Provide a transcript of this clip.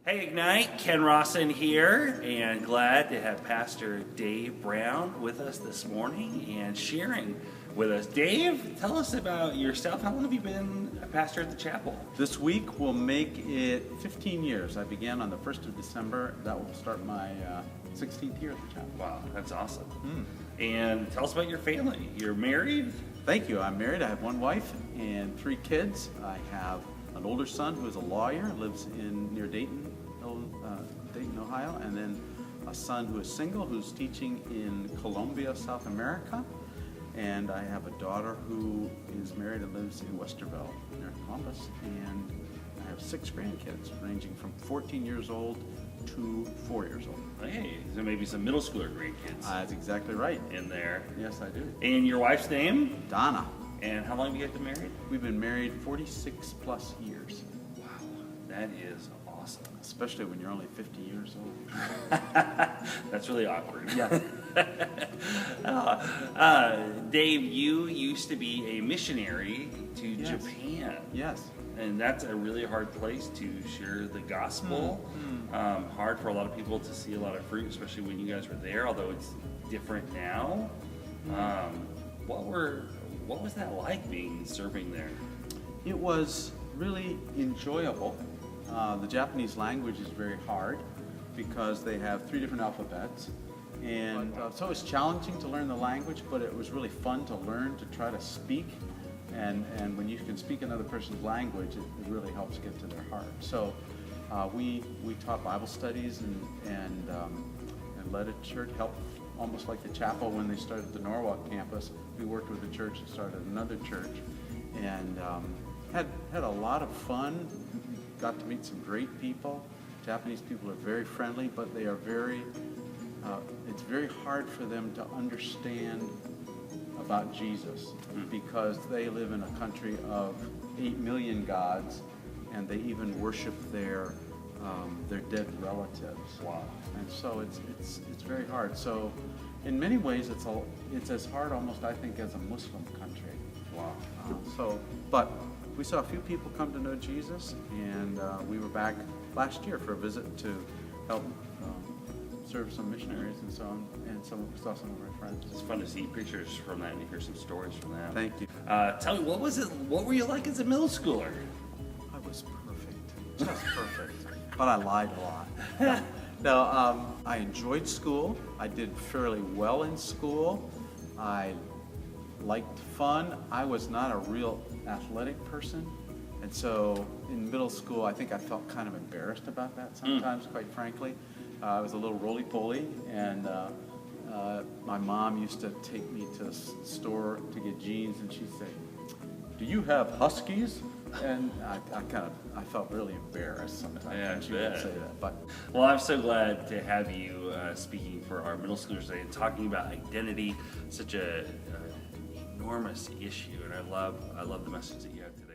Hey Ignite, Ken Rawson here, and glad to have Pastor Dave Brown with us this morning and sharing with us. Dave, tell us about yourself. How long have you been a pastor at the chapel? This week will make it 15 years. I began on the 1st of December. That will start my 16th year at the chapel. Wow, that's awesome. And tell us about your family. You're married? Thank you. I'm married. I have one wife and 3 kids. I have an older son who is a lawyer, lives near Dayton, Ohio, and then a son who is single, who's teaching in Colombia, South America. And I have a daughter who is married and lives in Westerville, near Columbus. And I have 6 grandkids, ranging from 14 years old to 4 years old. Hey, so maybe some middle schooler grandkids That's exactly right. in there. Yes, I do. And your wife's name? Donna. And how long have you guys been married? We've been married 46 plus years. Wow, that is awesome. Especially when you're only 50 years old. That's really awkward. Yeah. Dave, you used to be a missionary to Yes. Japan. Yes. And that's a really hard place to share the gospel. Hard for a lot of people to see a lot of fruit, especially when you guys were there, although it's different now. What was that like serving there? It was really enjoyable. The Japanese language is very hard because they have 3 different alphabets. And so it's challenging to learn the language, but it was really fun to learn, to try to speak. And when you can speak another person's language, it really helps get to their heart. So we taught Bible studies and led a church, helped almost like the chapel when they started the Norwalk campus. We worked with the church and started another church, and had a lot of fun. Got to meet some great people. Japanese people are very friendly, but they are it's very hard for them to understand about Jesus because they live in a country of 8 million gods, and they even worship their dead relatives. Wow. And so it's very hard. So in many ways it's as hard almost, I think, as a Muslim country. Wow. But we saw a few people come to know Jesus, and we were back last year for a visit to help serve some missionaries and so on, and saw some of our friends. It's fun to see pictures from that and to hear some stories from that. Thank you. Tell me, what were you like as a middle schooler? I was perfect, just perfect, but I lied a lot. No, I enjoyed school. I did fairly well in school. I liked fun. I was not a real athletic person, and so in middle school I think I felt kind of embarrassed about that sometimes, quite frankly. I was a little roly-poly, and my mom used to take me to the store to get jeans, and she'd say, "Do you have Huskies?" And I felt really embarrassed sometimes when she would say that. But well, I'm so glad to have you speaking for our middle schoolers today and talking about identity, such a enormous issue, and I love the message that you have today.